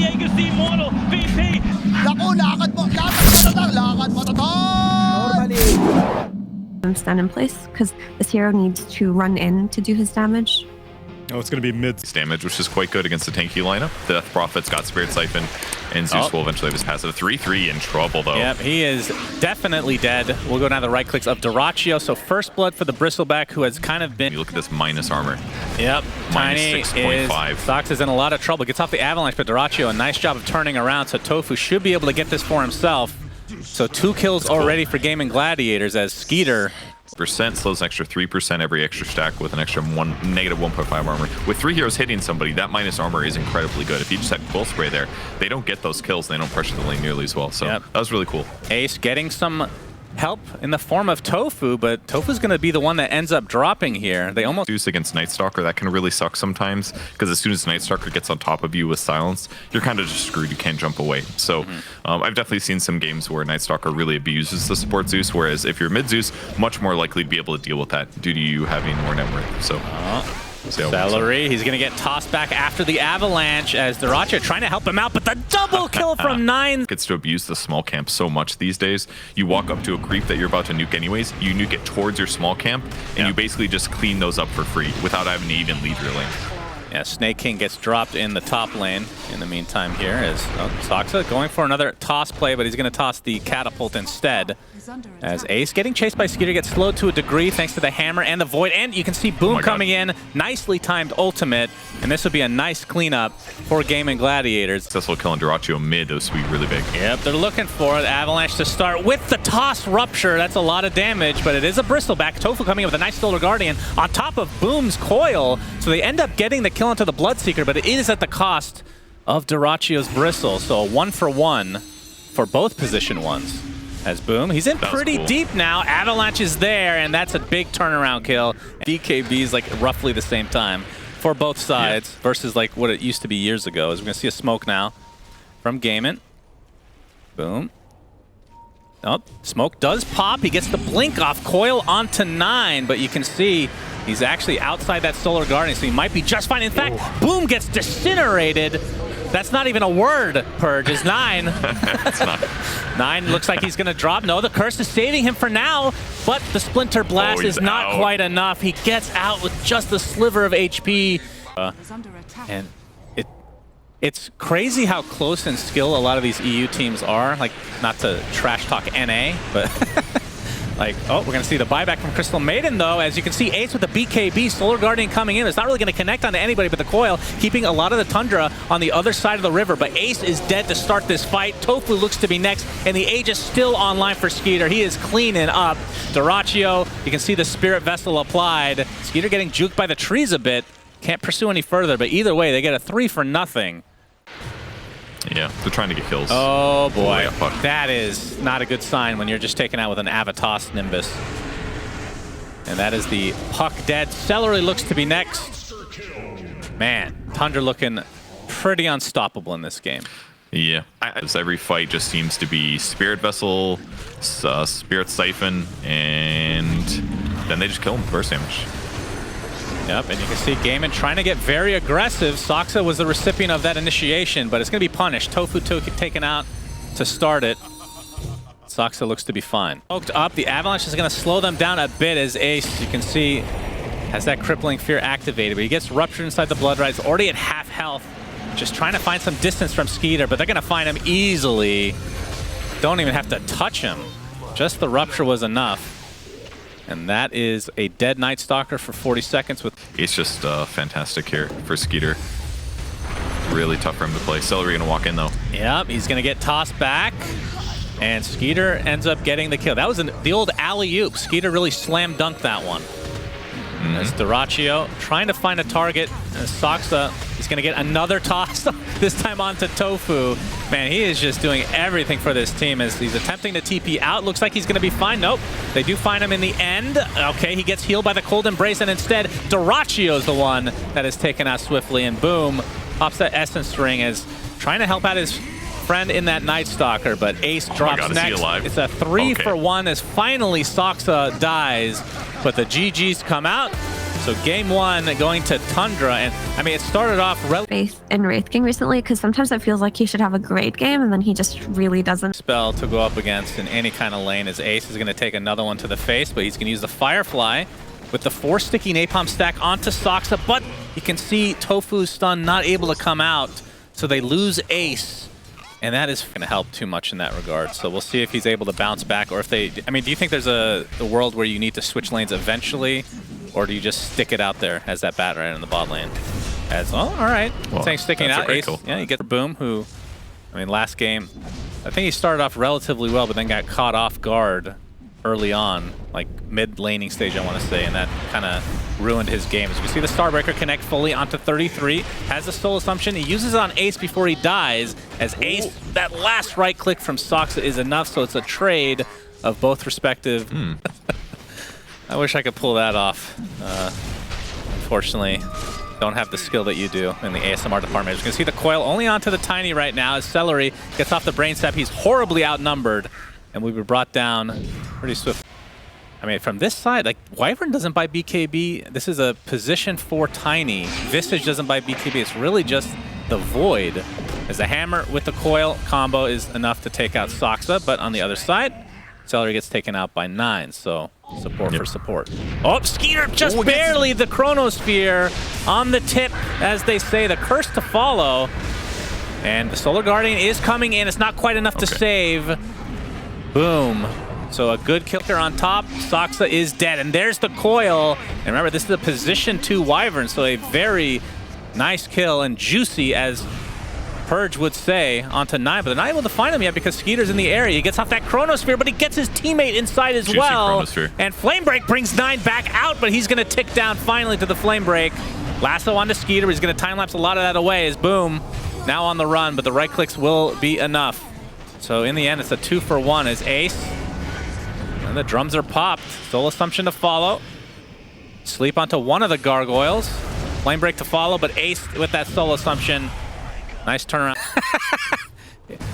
Diego's the immortal VP. Naku, lakad mo, Stand in place because this hero needs to run in to do his damage. Oh, it's going to be mid damage, which is quite good against the tanky lineup. The Death Prophet's got Spirit Siphon, and Zeus will eventually have his passive. 3-3 in trouble, though. Yep, he is definitely dead. We'll go down the right clicks of Dyrachyo. So first blood for the Bristleback, who has kind of been... You look at this minus armor. Yep, Tiny minus 6.5. Sox is in a lot of trouble. Gets off the Avalanche, but Dyrachyo, a nice job of turning around. So Tofu should be able to get this for himself. So 2 kills already for Gaimin Gladiators as Skeeter... Percent slows an extra 3% every extra stack with an extra negative 1.5 armor. With 3 heroes hitting somebody, that minus armor is incredibly good. If you just had Quill Spray there, they don't get those kills. They don't pressure the lane nearly as well. So that was really cool. Ace getting some help in the form of Tofu, but Tofu's going to be the one that ends up dropping here. They almost... Zeus against Night Stalker, that can really suck sometimes, because as soon as Night Stalker gets on top of you with silence, you're kind of just screwed. You can't jump away. So I've definitely seen some games where Night Stalker really abuses the support Zeus, whereas if you're mid Zeus, much more likely to be able to deal with that due to you having more net worth. So Celery, he's going to get tossed back after the Avalanche as Dyrachyo trying to help him out, but the double kill from 9. Gets to abuse the small camp so much these days. You walk up to a creep that you're about to nuke anyways, you nuke it towards your small camp, and you basically just clean those up for free without having to even leave your lane. Yeah, Snake King gets dropped in the top lane in the meantime here as Soxa going for another toss play, but he's going to toss the catapult instead. As Ace getting chased by Skeeter gets slowed to a degree thanks to the hammer and the void, and you can see Boom coming in, nicely timed ultimate, and this would be a nice cleanup for Gaimin Gladiators. Successful killing Dyrachyo mid, those would be really big. Yep, they're looking for the Avalanche to start with the toss rupture. That's a lot of damage, but it is a Bristleback. Tofu coming in with a nice Solar Guardian on top of Boom's coil, so they end up getting the kill into the Bloodseeker, but it is at the cost of Dyrachyo's Bristle, so a 1-for-1 for both position ones. As Boom, he's in pretty deep now. Avalanche is there, and that's a big turnaround kill. DKB is like roughly the same time for both sides versus like what it used to be years ago. As we're gonna see a smoke now from Gaimin. Boom. Oh, smoke does pop. He gets the blink off coil onto 9, but you can see he's actually outside that Solar Guardian, so he might be just fine. In fact, Boom gets disintegrated. That's not even a word, Purge. Is 9. It's not. 9 looks like he's going to drop. No, the curse is saving him for now, but the Splinter Blast is not quite enough. He gets out with just a sliver of HP. And it's crazy how close in skill a lot of these EU teams are. Like, not to trash talk NA, but... Like, oh, we're going to see the buyback from Crystal Maiden, though. As you can see, Ace with the BKB, Solar Guardian coming in. It's not really going to connect onto anybody but the coil, keeping a lot of the Tundra on the other side of the river. But Ace is dead to start this fight. Tofu looks to be next, and the Aegis still online for Skeeter. He is cleaning up. Dyrachyo, you can see the Spirit Vessel applied. Skeeter getting juked by the trees a bit. Can't pursue any further, but either way, they get a 3-for-0. Yeah, they're trying to get kills. Oh boy, that is not a good sign when you're just taken out with an Avatos Nimbus. And that is the puck dead. Celery looks to be next. Man, Tundra looking pretty unstoppable in this game. Yeah, every fight just seems to be Spirit Vessel, Spirit Siphon, and then they just kill him first damage. Yep, and you can see Gaimin trying to get very aggressive. Soxa was the recipient of that initiation, but it's going to be punished. Tofu taken out to start it. Soxa looks to be fine. Poked up, the Avalanche is going to slow them down a bit as Ace, you can see, has that Crippling Fear activated, but he gets ruptured inside the Blood Rides, already at half health. Just trying to find some distance from Skeeter, but they're going to find him easily. Don't even have to touch him. Just the rupture was enough. And that is a dead Night Stalker for 40 seconds. It's just fantastic here for Skeeter. Really tough for him to play. Celery gonna walk in though. Yep, he's gonna get tossed back. And Skeeter ends up getting the kill. That was the old alley-oop. Skeeter really slam dunked that one. As Dyrachyo trying to find a target. As Soxa, he's going to get another toss, this time onto Tofu. Man, he is just doing everything for this team as he's attempting to TP out. Looks like he's going to be fine. Nope. They do find him in the end. Okay, he gets healed by the Cold Embrace, and instead, Dyrachyo's the one that is taken out swiftly. And Boom pops that Essence Ring as trying to help out his friend in that Night Stalker, but Ace drops next. It's a 3-for-1 as finally Soxa dies, but the GGs come out. So game 1 going to Tundra, and I mean, it started off Faith in Wraith King recently, because sometimes it feels like he should have a great game, and then he just really doesn't. Spell to go up against in any kind of lane, as Ace is going to take another one to the face, but he's going to use the Firefly with the 4 sticky napalm stack onto Soxa, but you can see Tofu's stun not able to come out, so they lose Ace, and that is going to help too much in that regard. So we'll see if he's able to bounce back, or if they, I mean, do you think there's a world where you need to switch lanes eventually, or do you just stick it out there as that bat right in the bot lane? As, oh, all right, well, saying sticking out, Ace, cool. Yeah, you get Boom, who, I mean, last game, I think he started off relatively well, but then got caught off guard early on, like mid-laning stage, I want to say, and that kind of ruined his game. As we see the Starbreaker connect fully onto 33, has the Soul Assumption, he uses it on Ace before he dies, as Ace, that last right click from Soxa is enough, so it's a trade of both respective. I wish I could pull that off. Unfortunately, don't have the skill that you do in the ASMR department. As you can see the coil only onto the Tiny right now as Celery gets off the Brain Sap. He's horribly outnumbered, and we were brought down pretty swift. I mean, from this side, like, Wyvern doesn't buy BKB. This is a position for Tiny. Visage doesn't buy BKB. It's really just the Void, as the hammer with the coil combo is enough to take out Soxa, but on the other side, Celery gets taken out by 9, so support for support. Oh, Skeeter just barely the Chronosphere on the tip, as they say, the curse to follow. And the Solar Guardian is coming in. It's not quite enough to save. Boom. So a good killer on top. Soxa is dead, and there's the coil. And remember, this is a position 2 Wyvern, so a very nice kill and juicy, as Purge would say, onto 9, but they're not able to find him yet because Skeeter's in the area. He gets off that Chronosphere, but he gets his teammate inside as well. And Flame Break brings 9 back out, but he's going to tick down finally to the Flame Break. Lasso onto Skeeter. He's going to time-lapse a lot of that away as Boom now on the run, but the right clicks will be enough. So in the end, it's a 2-for-1 as Ace. And the drums are popped. Soul Assumption to follow. Sleep onto one of the Gargoyles. Flame Break to follow, but Ace with that Soul Assumption. Nice turnaround.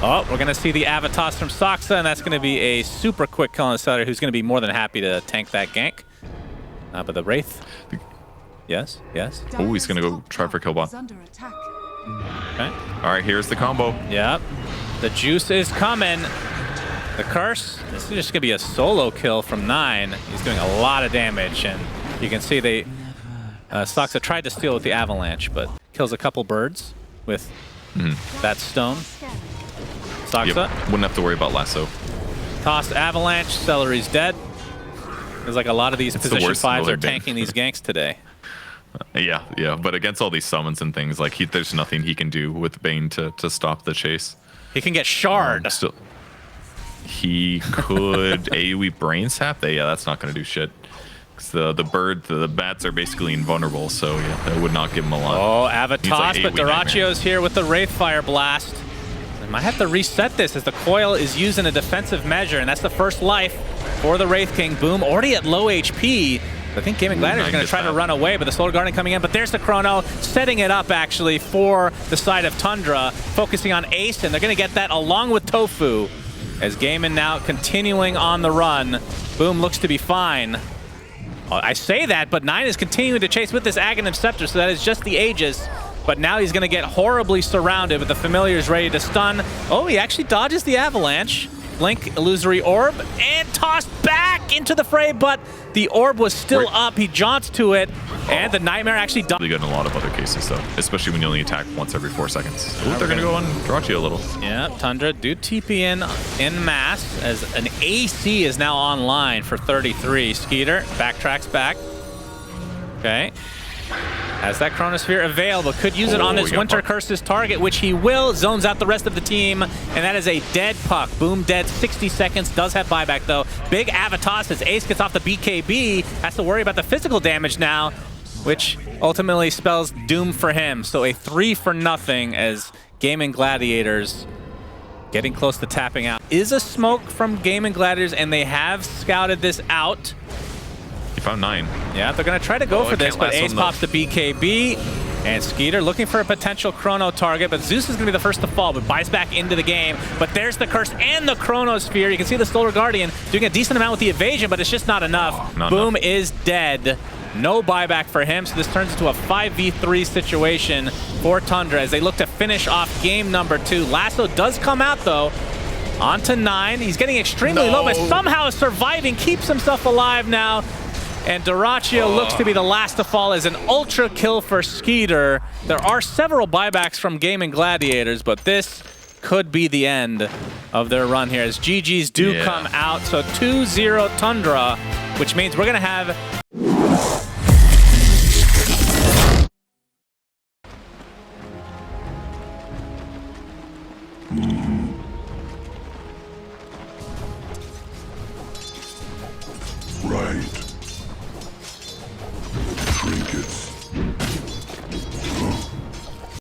Oh, we're going to see the Avatos from Soxa, and that's going to be a super quick kill on the seller, who's going to be more than happy to tank that gank. But the Wraith. Yes, yes. Oh, he's going to go try for kill bot. Okay. All right, here's the combo. Yep. The juice is coming. The curse. This is just going to be a solo kill from 9. He's doing a lot of damage, and you can see they Soxa tried to steal with the Avalanche, but kills a couple birds with that stone. Soxa. Wouldn't have to worry about Lasso. Tossed Avalanche. Celery's dead. There's like a lot of these position 5s are tanking these ganks today. Yeah, but against all these summons and things, like there's nothing he can do with Bane to stop the chase. He can get Shard. He could AoE Brain Sap. Yeah, that's not going to do shit. The bats are basically invulnerable, so yeah, that would not give him a lot. Oh, Avatos, like but Duracchio's here with the Wraithfire Blast. They might have to reset this as the coil is used in a defensive measure, and that's the first life for the Wraith King. Boom, already at low HP. I think Gaimin Gladiators are going to try to run away, but the Solar Guardian coming in. But there's the Chrono, setting it up actually for the side of Tundra, focusing on Ace, and they're going to get that along with Tofu. As Gaimin now continuing on the run. Boom looks to be fine. I say that, but 9 is continuing to chase with this Aghanim Scepter, so that is just the Aegis. But now he's going to get horribly surrounded, but the Familiar's ready to stun. Oh, he actually dodges the Avalanche. Blink, Illusory Orb, and tossed back into the fray, but the Orb was still up. He jaunts to it, and the Nightmare actually died. Really good in a lot of other cases, though, especially when you only attack once every 4 seconds. Ooh, they're going to go on Duracchio a little. Yeah, Tundra do TP in mass, as an AC is now online for 33. Skeeter backtracks back. Okay. Has that Chronosphere available, could use it on his Winter Curse's target, which he will. Zones out the rest of the team, and that is a dead puck. Boom dead, 60 seconds, does have buyback though. Big Avatos as Ace gets off the BKB, has to worry about the physical damage now, which ultimately spells doom for him. So a 3-for-0 as Gaimin Gladiators getting close to tapping out. Is a smoke from Gaimin Gladiators, and they have scouted this out. He found 9. Yeah, they're going to try to go for this, but Ace pops the BKB. And Skeeter looking for a potential Chrono target, but Zeus is going to be the first to fall, but buys back into the game. But there's the Curse and the Chronosphere. You can see the Solar Guardian doing a decent amount with the evasion, but it's just not enough. Boom is dead. No buyback for him, so this turns into a 5v3 situation for Tundra as they look to finish off game number 2. Lasso does come out, though. On to 9. He's getting extremely low, but somehow is surviving, keeps himself alive now. And Dyrachyo looks to be the last to fall as an ultra kill for Skeeter. There are several buybacks from Gaimin Gladiators, but this could be the end of their run here as GGs do come out. So 2-0 Tundra, which means we're going to have